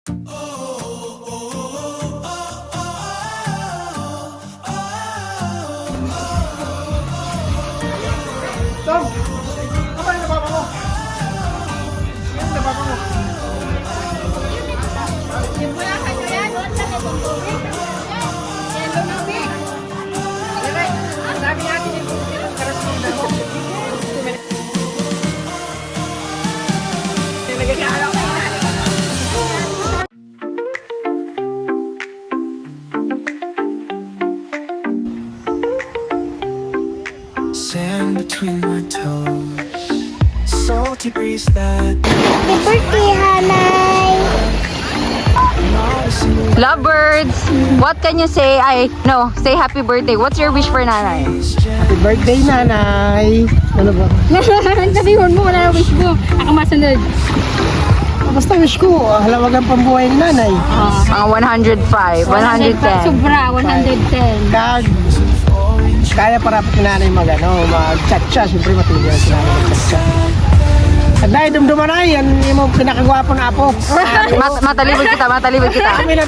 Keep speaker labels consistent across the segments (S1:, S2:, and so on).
S1: Tom! Kapag yung papa mo? Yan na papa mo.
S2: Yung mula ka nyo yan, doon sa itong tubig. Yan, doon ang big.
S1: Ang dami natin yung karas mo na mo. Nagkakala ko.
S3: Sand between my toes, salty breeze that
S4: Happy birthday, Hanay!
S5: Lovebirds, what can you say? Say happy birthday. What's your wish for nanay?
S1: Happy birthday, nanay! Ano ba?
S2: Sabihin mo, wala na wish mo. Ako masunod.
S1: Basta wish ko, halawagan pambuhay ni nanay.
S5: Mga 105, 110.
S2: Sobra, 110.
S1: Kaya para pa nanay mag-chat-chat. Siyempre matulog si nanay mag-chat-chat. At dahil dumduman na yan yung pinakagwapo na po.
S5: Matalibod kita.
S1: Amin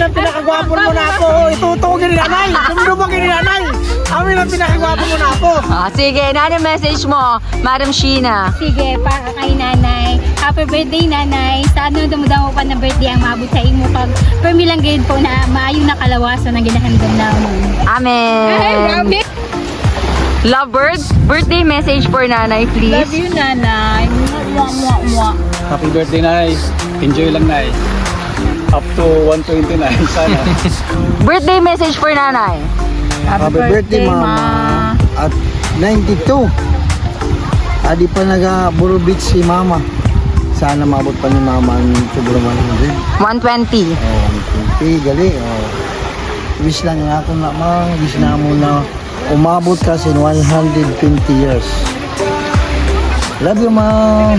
S1: ang pinakagwapo mo na po. Itutugin ni nanay. Dumduman ni nanay. Amin ang pinakagwapo mo na po.
S5: Sige, ano message mo, Madam Sheena?
S2: Sige, para kay nanay. Happy birthday, nanay. Sana dumudamo pa na birthday ang maabot sa imo pag permilang gayon po na maayo na kalawasan na ginahandog namin.
S5: Amen. Lovebirds, birthday message for nanay, please.
S2: Love you, nanay. Mwah, mwah, mwah.
S6: Happy birthday, Nay. Enjoy lang, Nay. Up to 129, sana.
S5: Birthday message for nanay.
S1: Happy birthday, mama. At 92. Adi pa nag-Buro Beach si mama. Sana maabot pa ni mama ang sobrang 100.
S5: 120.
S1: Gali. Wish lang nga ako na wish na mo na umabot ka sa 120 years. Love you, ma.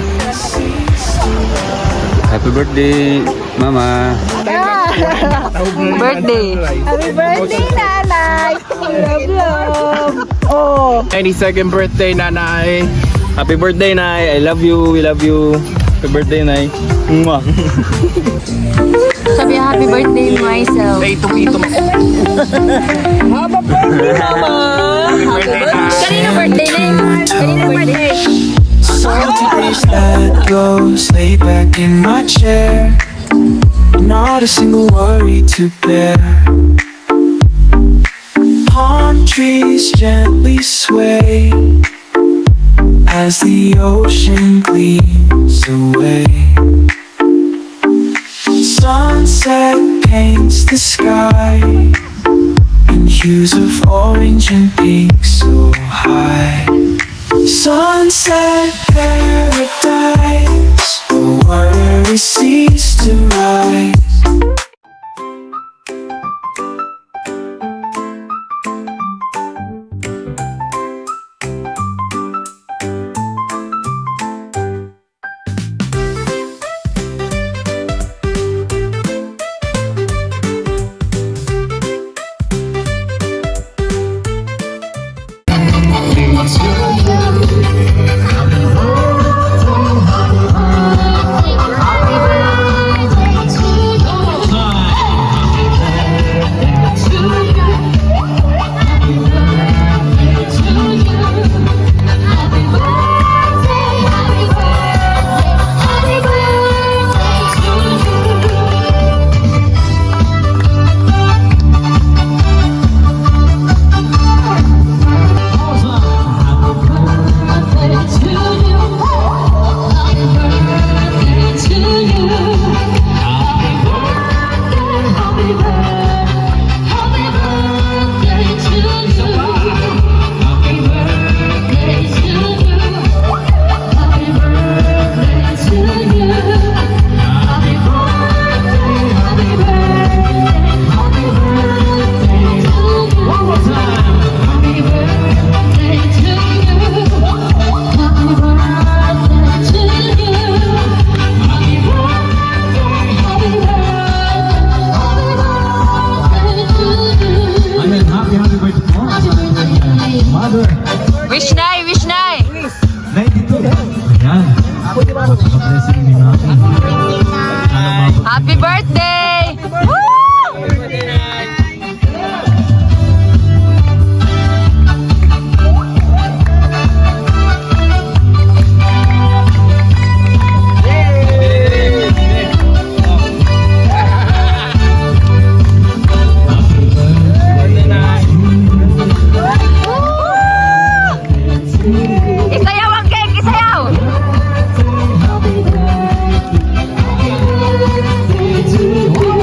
S6: Happy birthday, Mama.
S5: Birthday.
S2: Happy birthday, nanay. Love.
S1: Oh,
S6: 92nd birthday, Nanay. Happy birthday, Nay. I love you. We love you. Happy birthday, Nay. Mwah.
S5: Sabi happy birthday myself.
S6: Itong.
S5: Kanino birthday na yun? Kanino birthday?
S3: salty breeze that blows. Lay back in my chair, not a single worry to bear. Palm trees gently sway as the ocean gleams away. Sunset paints the sky in hues of orange and pink so high. Sunset paradise, the worries cease to rise.
S5: Wish na, wish na.
S7: 92. Ayan. Blessing din natin. Alam mo
S5: Happy birthday! Woo!
S6: Happy birthday, Nay!
S5: Isayaw ang cake! Isayaw!
S3: To you.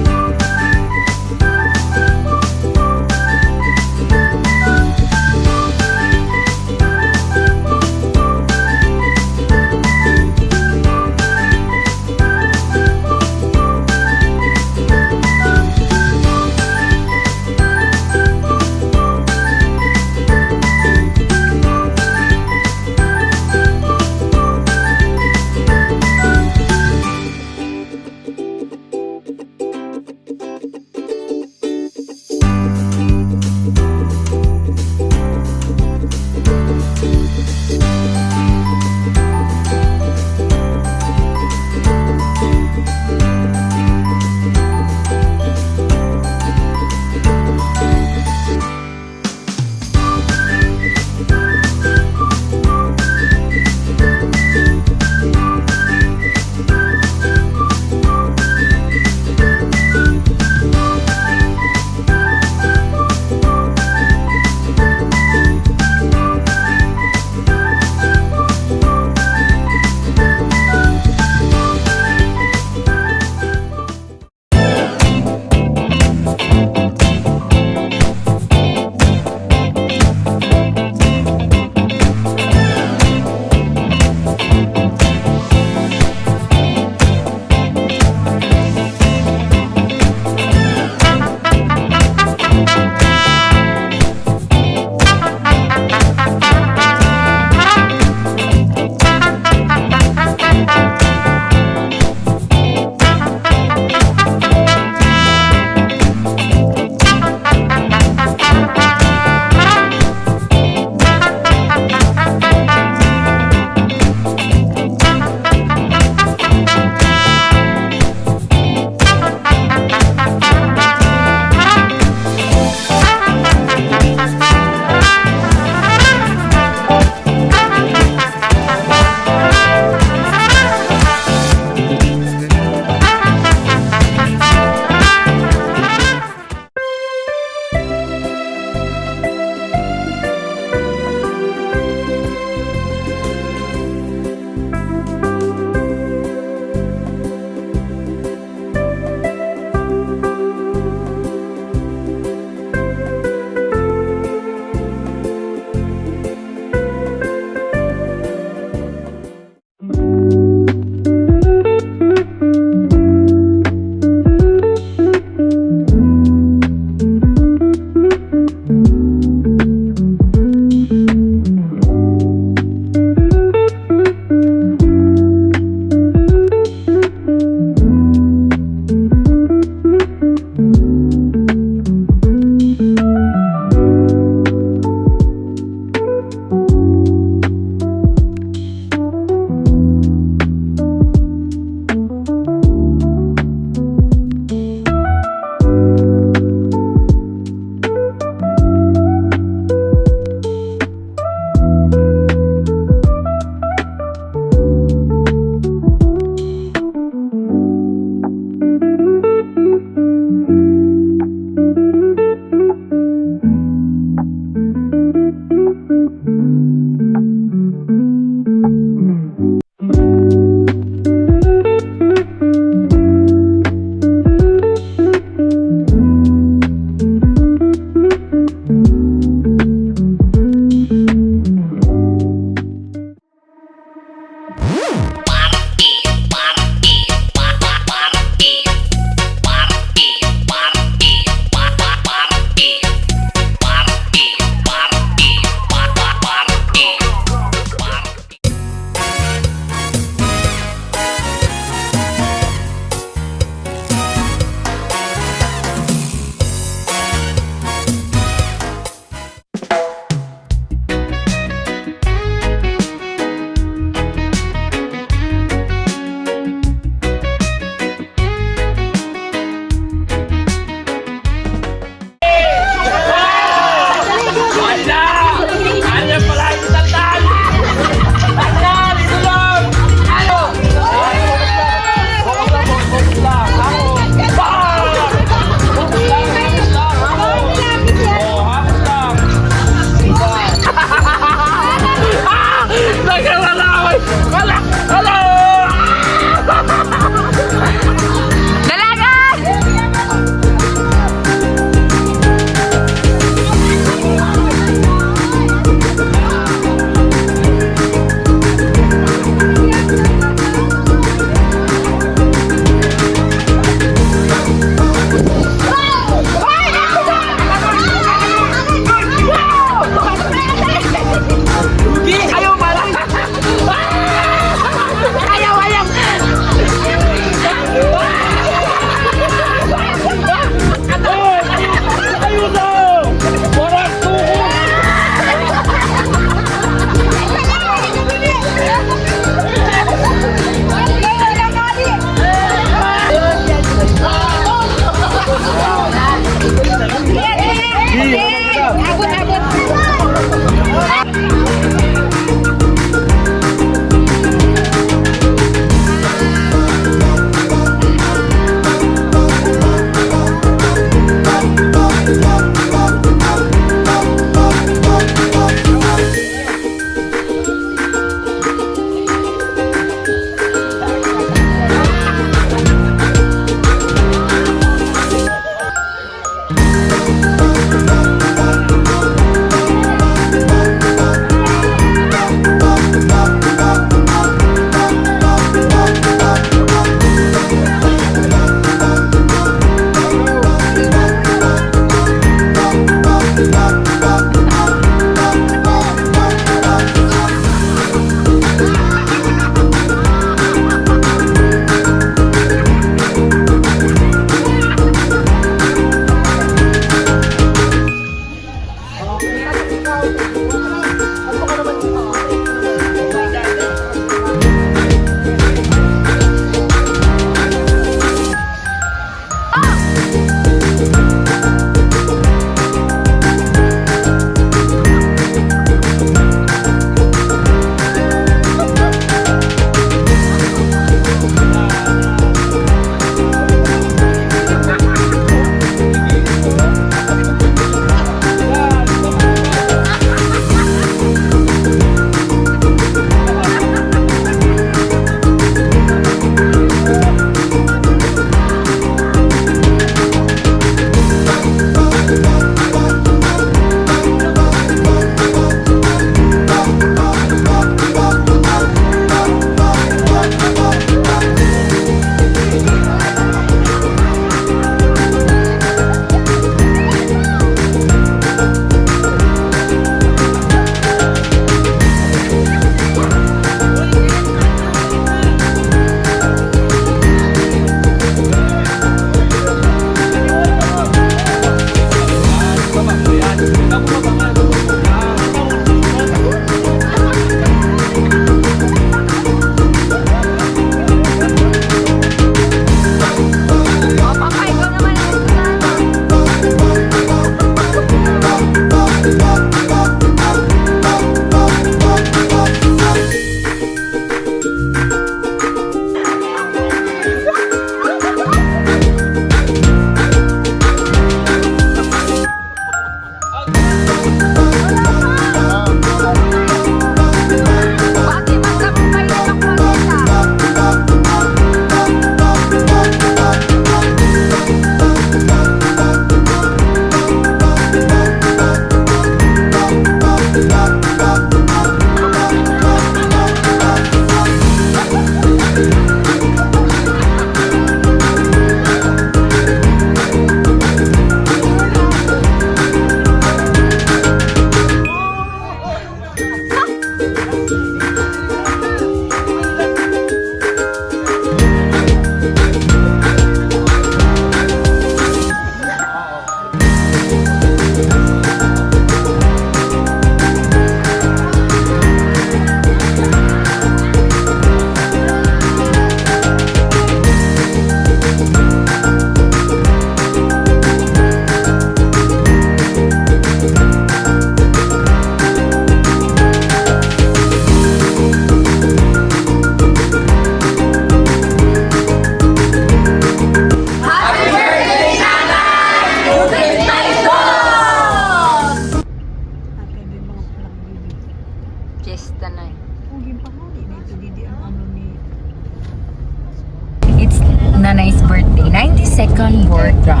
S5: It's Nanay's birthday. 92nd birthday.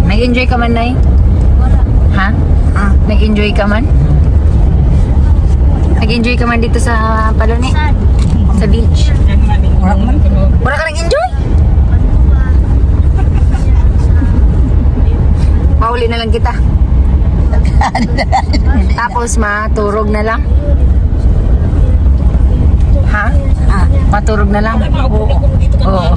S5: Nag-enjoy ka man, Nay? Ha? Nag-enjoy ka man? Nag-enjoy ka man dito sa Palone? Sa beach? Wala ka nag-enjoy? Pauli na lang kita. Tapos maturog na lang. Ha? Maturog na lang. Oo.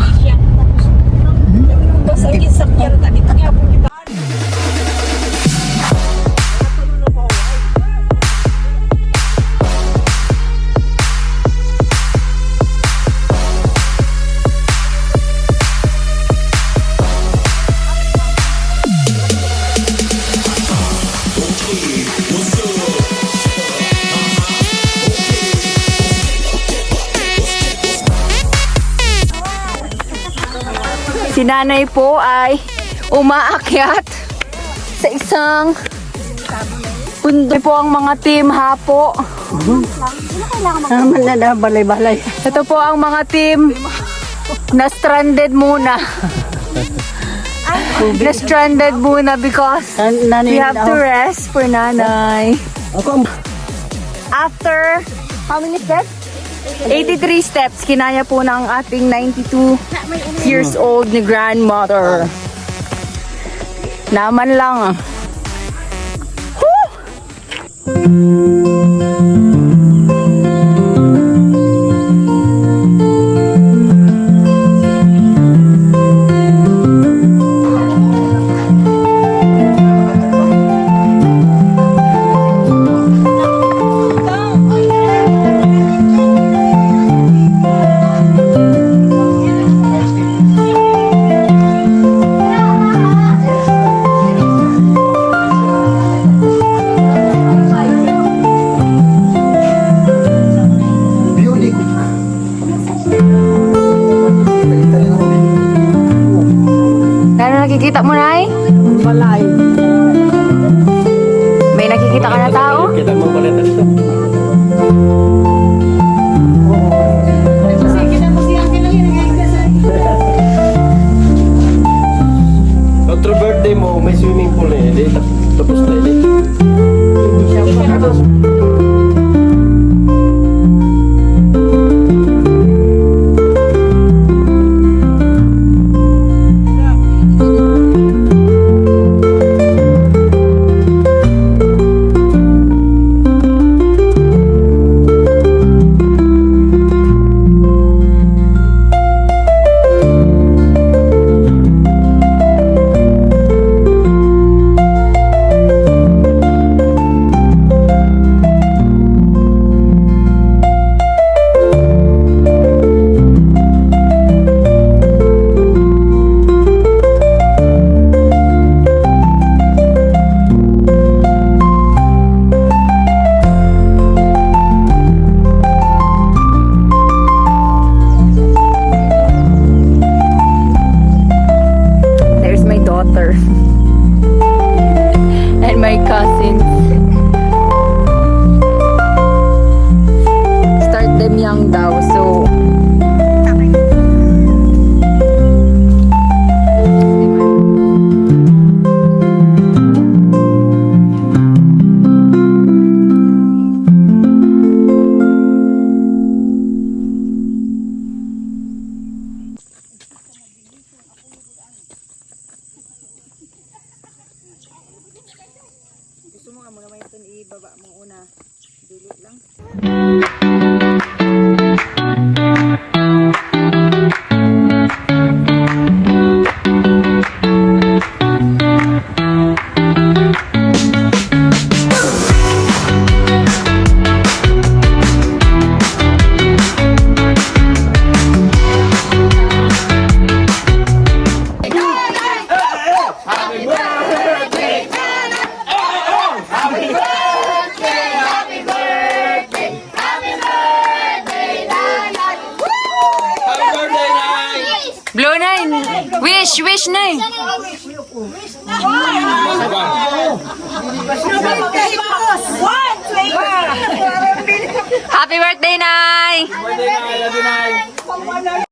S5: Si nanay po ay umaakyat sa isang bundok po ang mga team hapo.
S7: balay-balay.
S5: Ito po ang mga team na stranded muna. Na stranded muna because we have to rest for nanay. After how many steps? 83 steps, kinaya po ng ating 92 years old ni grandmother. Naman lang. Nakikita mo na eh?
S7: Balay.
S5: May nakikita ka na tao?
S6: Kita mo pala dito. Otro birthday mo, may swimming pool na yun. Tapos na yun. And my cousins. Start them young daw, so gusto mo nga muna may ito ibaba mo una. Dili lang. Blow na yun. Wish na yun.
S5: Happy birthday, Nay!
S6: Birthday, Nay. I love you, Nay.